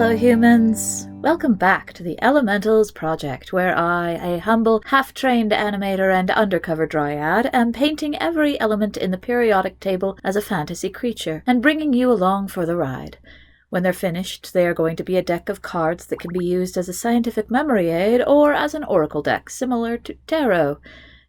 Hello humans! Welcome back to the Elementals Project, where I, a humble, half-trained animator and undercover dryad, am painting every element in the periodic table as a fantasy creature, and bringing you along for the ride. When they're finished, they are going to be a deck of cards that can be used as a scientific memory aid or as an oracle deck, similar to tarot.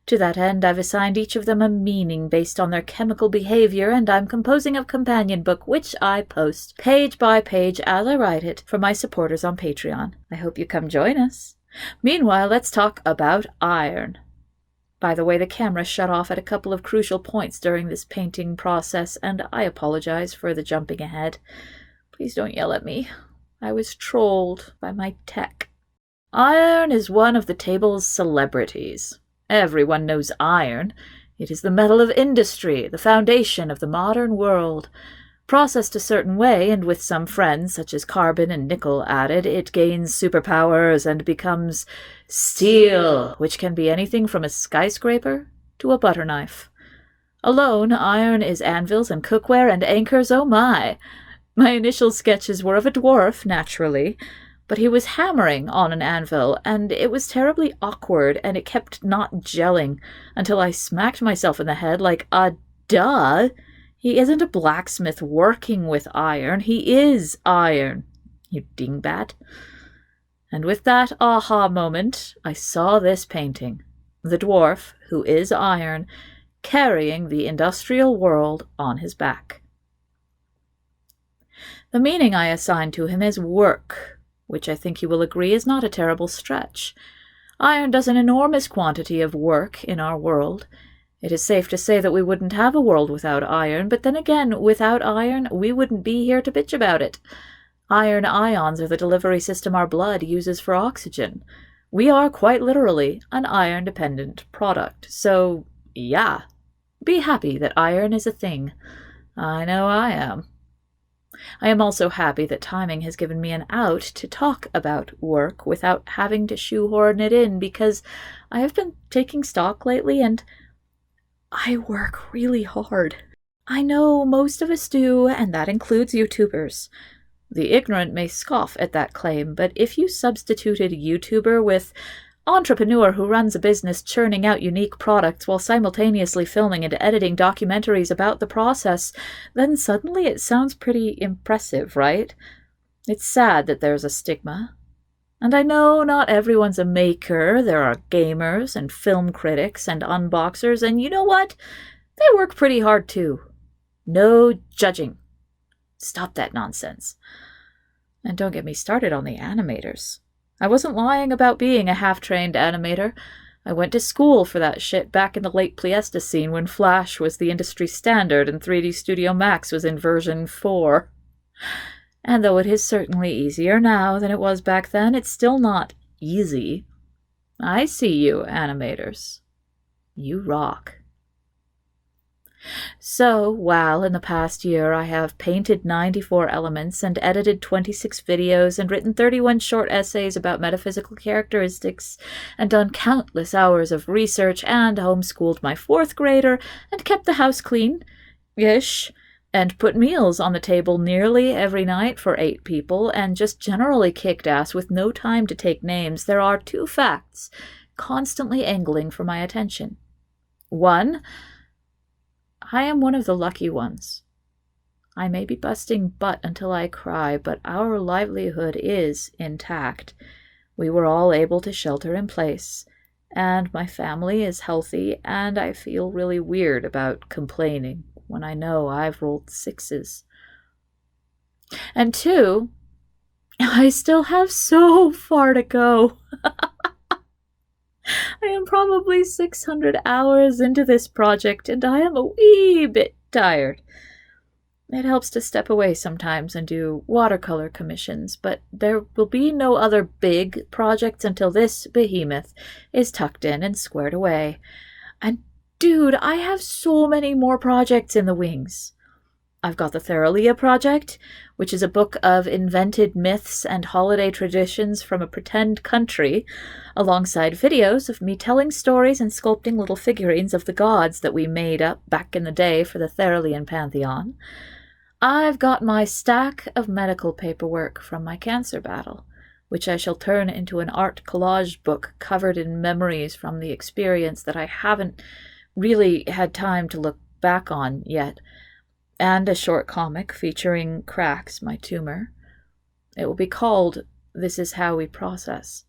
To that end, I've assigned each of them a meaning based on their chemical behavior, and I'm composing a companion book which I post, page by page as I write it, for my supporters on Patreon. I hope you come join us. Meanwhile, let's talk about iron. By the way, the camera shut off at a couple of crucial points during this painting process, and I apologize for the jumping ahead. Please don't yell at me. I was trolled by my tech. Iron is one of the table's celebrities. Everyone knows iron. It is the metal of industry, the foundation of the modern world. Processed a certain way, and with some friends, such as carbon and nickel, added, it gains superpowers and becomes steel, which can be anything from a skyscraper to a butter knife. Alone, iron is anvils and cookware and anchors, oh my! My initial sketches were of a dwarf, naturally, but he was hammering on an anvil, and it was terribly awkward, and it kept not gelling, until I smacked myself in the head like, duh! He isn't a blacksmith working with iron, he is iron, you dingbat. And with that aha moment, I saw this painting, the dwarf, who is iron, carrying the industrial world on his back. The meaning I assign to him is work, which I think you will agree is not a terrible stretch. Iron does an enormous quantity of work in our world. It is safe to say that we wouldn't have a world without iron, but then again, without iron, we wouldn't be here to bitch about it. Iron ions are the delivery system our blood uses for oxygen. We are quite literally an iron-dependent product. So, yeah, be happy that iron is a thing. I know I am. I am also happy that timing has given me an out to talk about work without having to shoehorn it in, because I have been taking stock lately and I work really hard. I know most of us do, and that includes YouTubers. The ignorant may scoff at that claim, but if you substituted YouTuber with entrepreneur who runs a business churning out unique products while simultaneously filming and editing documentaries about the process, then suddenly it sounds pretty impressive, right? It's sad that there's a stigma. And I know not everyone's a maker. There are gamers and film critics and unboxers, and you know what? They work pretty hard too. No judging. Stop that nonsense. And don't get me started on the animators. I wasn't lying about being a half-trained animator. I went to school for that shit back in the late Pleistocene when Flash was the industry standard and 3D Studio Max was in version 4. And though it is certainly easier now than it was back then, it's still not easy. I see you, animators. You rock. So, while in the past year I have painted 94 elements and edited 26 videos and written 31 short essays about metaphysical characteristics and done countless hours of research and homeschooled my 4th grader and kept the house clean-ish and put meals on the table nearly every night for 8 people and just generally kicked ass with no time to take names, there are 2 facts constantly angling for my attention. 1, I am one of the lucky ones. I may be busting butt until I cry, but our livelihood is intact. We were all able to shelter in place, and my family is healthy, and I feel really weird about complaining when I know I've rolled 6s. And 2, I still have so far to go. I am probably 600 hours into this project, and I am a wee bit tired. It helps to step away sometimes and do watercolor commissions, but there will be no other big projects until this behemoth is tucked in and squared away. And dude, I have so many more projects in the wings. I've got the Theralia Project, which is a book of invented myths and holiday traditions from a pretend country, alongside videos of me telling stories and sculpting little figurines of the gods that we made up back in the day for the Theralian pantheon. I've got my stack of medical paperwork from my cancer battle, which I shall turn into an art collage book covered in memories from the experience that I haven't really had time to look back on yet, and a short comic featuring Cracks, my tumor. It will be called This Is How We Process.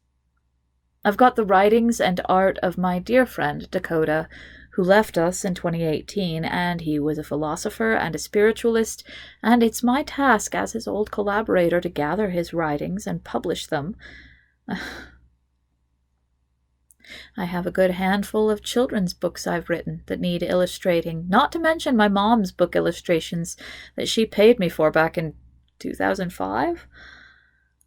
I've got the writings and art of my dear friend Dakota, who left us in 2018, and he was a philosopher and a spiritualist, and it's my task as his old collaborator to gather his writings and publish them. I have a good handful of children's books I've written that need illustrating, not to mention my mom's book illustrations that she paid me for back in 2005.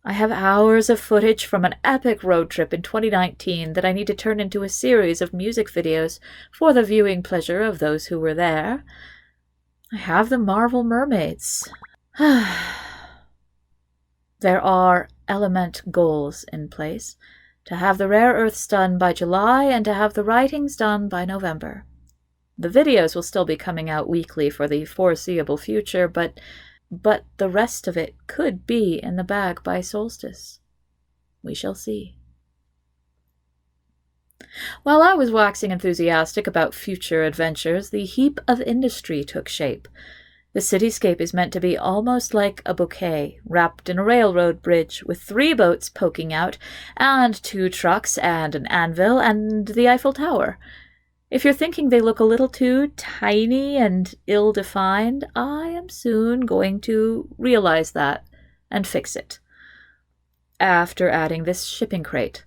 I have hours of footage from an epic road trip in 2019 that I need to turn into a series of music videos for the viewing pleasure of those who were there. I have the Marvel mermaids. There are element goals in place. To have the rare earths done by July and to have the writings done by November. The videos will still be coming out weekly for the foreseeable future, but the rest of it could be in the bag by solstice. We shall see. While I was waxing enthusiastic about future adventures, the heap of industry took shape. The cityscape is meant to be almost like a bouquet, wrapped in a railroad bridge, with 3 boats poking out, and 2 trucks, and an anvil, and the Eiffel Tower. If you're thinking they look a little too tiny and ill-defined, I am soon going to realize that and fix it. After adding this shipping crate.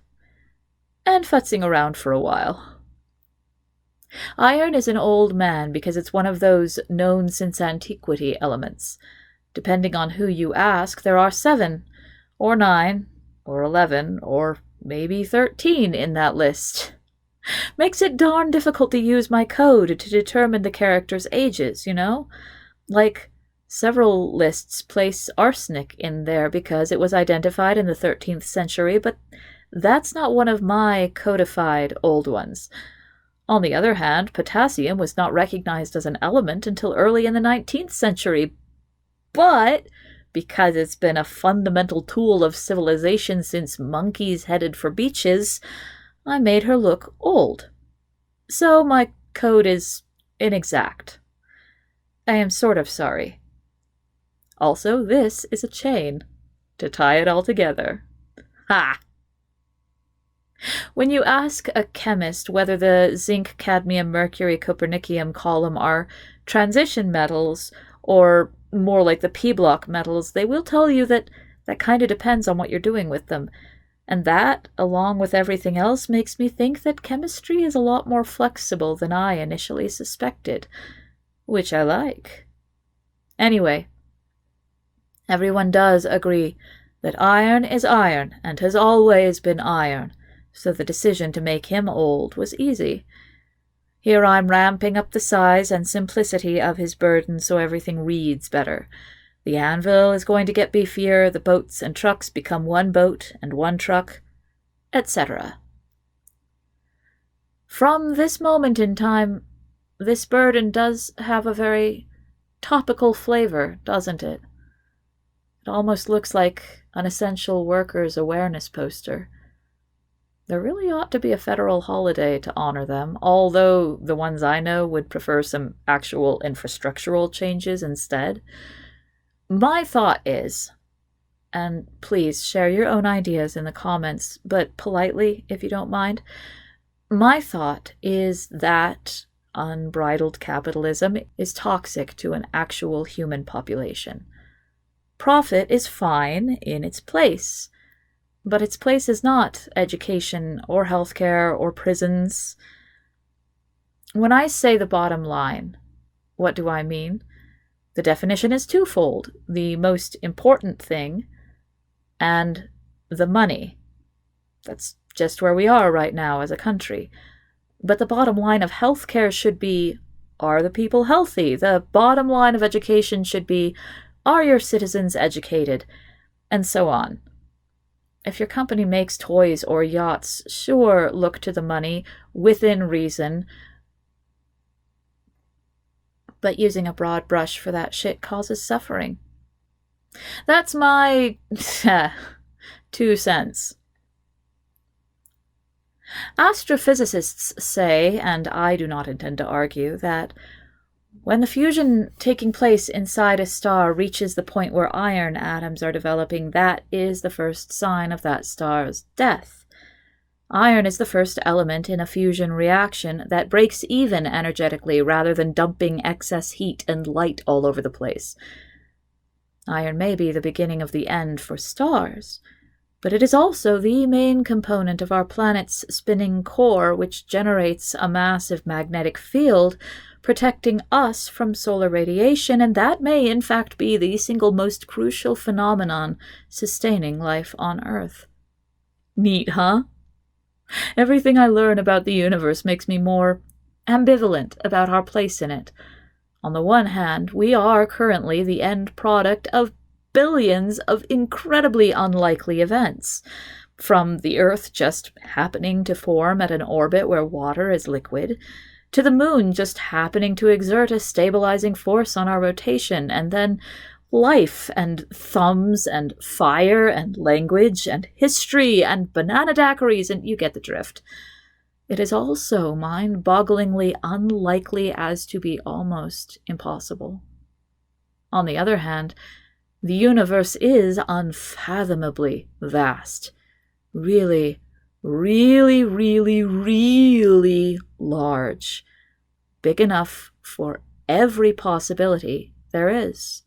And futzing around for a while. Iron is an old man because it's one of those known since antiquity elements. Depending on who you ask, there are 7, or 9, or 11, or maybe 13 in that list. Makes it darn difficult to use my code to determine the characters' ages, you know? Like, several lists place arsenic in there because it was identified in the 13th century, but that's not one of my codified old ones. On the other hand, potassium was not recognized as an element until early in the 19th century, but because it's been a fundamental tool of civilization since monkeys headed for beaches, I made her look old. So my code is inexact. I am sort of sorry. Also, this is a chain to tie it all together. Ha! When you ask a chemist whether the zinc, cadmium, mercury, copernicium column are transition metals or more like the p-block metals, they will tell you that kind of depends on what you're doing with them. And that, along with everything else, makes me think that chemistry is a lot more flexible than I initially suspected, which I like. Anyway, everyone does agree that iron is iron and has always been iron, so the decision to make him old was easy. Here I'm ramping up the size and simplicity of his burden so everything reads better. The anvil is going to get beefier, the boats and trucks become 1 boat and 1 truck, etc. From this moment in time, this burden does have a very topical flavor, doesn't it? It almost looks like an essential workers awareness poster. There really ought to be a federal holiday to honor them, although the ones I know would prefer some actual infrastructural changes instead. My thought is, and please share your own ideas in the comments, but politely if you don't mind, my thought is that unbridled capitalism is toxic to an actual human population. Profit is fine in its place, but its place is not education or healthcare or prisons. When I say the bottom line, what do I mean? The definition is twofold: the most important thing and the money. That's just where we are right now as a country. But the bottom line of healthcare should be, are the people healthy? The bottom line of education should be, are your citizens educated? And so on. If your company makes toys or yachts, sure, look to the money within reason. But using a broad brush for that shit causes suffering. That's my 2 cents. Astrophysicists say, and I do not intend to argue, that when the fusion taking place inside a star reaches the point where iron atoms are developing, that is the first sign of that star's death. Iron is the first element in a fusion reaction that breaks even energetically rather than dumping excess heat and light all over the place. Iron may be the beginning of the end for stars, but it is also the main component of our planet's spinning core, which generates a massive magnetic field protecting us from solar radiation, and that may in fact be the single most crucial phenomenon sustaining life on Earth. Neat, huh? Everything I learn about the universe makes me more ambivalent about our place in it. On the one hand, we are currently the end product of billions of incredibly unlikely events, from the Earth just happening to form at an orbit where water is liquid, to the moon just happening to exert a stabilizing force on our rotation, and then life and thumbs and fire and language and history and banana daiquiris, and you get the drift. It is also mind-bogglingly unlikely as to be almost impossible. On the other hand, the universe is unfathomably vast. Really, really, really, really large. Big enough for every possibility there is.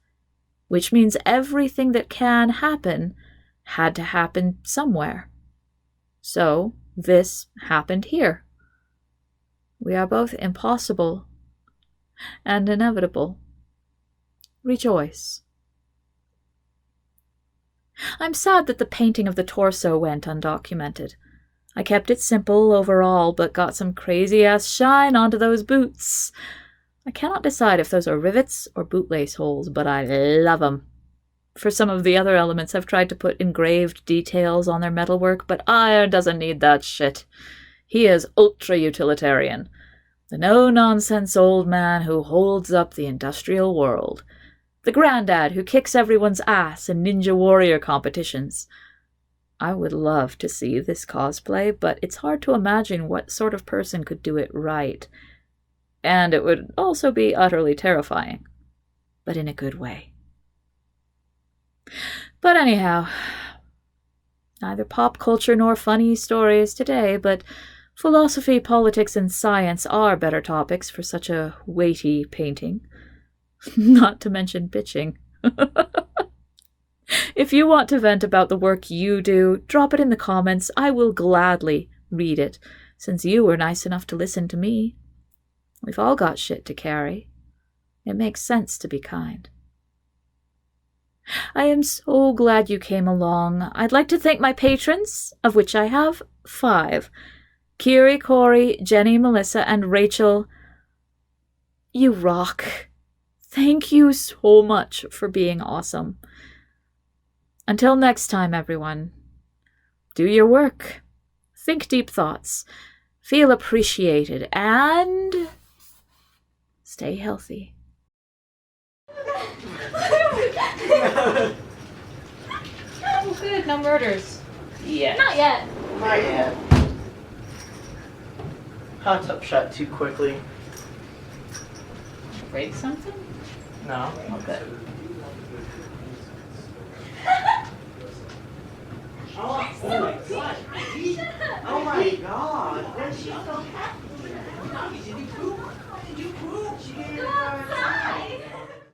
Which means everything that can happen had to happen somewhere. So, this happened here. We are both impossible and inevitable. Rejoice. I'm sad that the painting of the torso went undocumented. I kept it simple overall, but got some crazy-ass shine onto those boots. I cannot decide if those are rivets or bootlace holes, but I love 'em. For some of the other elements, I've tried to put engraved details on their metalwork, but iron doesn't need that shit. He is ultra-utilitarian. The no-nonsense old man who holds up the industrial world. The granddad who kicks everyone's ass in ninja warrior competitions. I would love to see this cosplay, but it's hard to imagine what sort of person could do it right. And it would also be utterly terrifying, but in a good way. But anyhow, neither pop culture nor funny stories today, but philosophy, politics, and science are better topics for such a weighty painting. Not to mention bitching. If you want to vent about the work you do, drop it in the comments. I will gladly read it, since you were nice enough to listen to me. We've all got shit to carry. It makes sense to be kind. I am so glad you came along. I'd like to thank my patrons, of which I have 5. Kiri, Corey, Jenny, Melissa, and Rachel. You rock. Thank you so much for being awesome. Until next time, everyone, do your work. Think deep thoughts. Feel appreciated. And stay healthy. Oh, good. No murders. Yeah. Not yet. Not yet. Hot tub shut too quickly. Break something? No. Okay.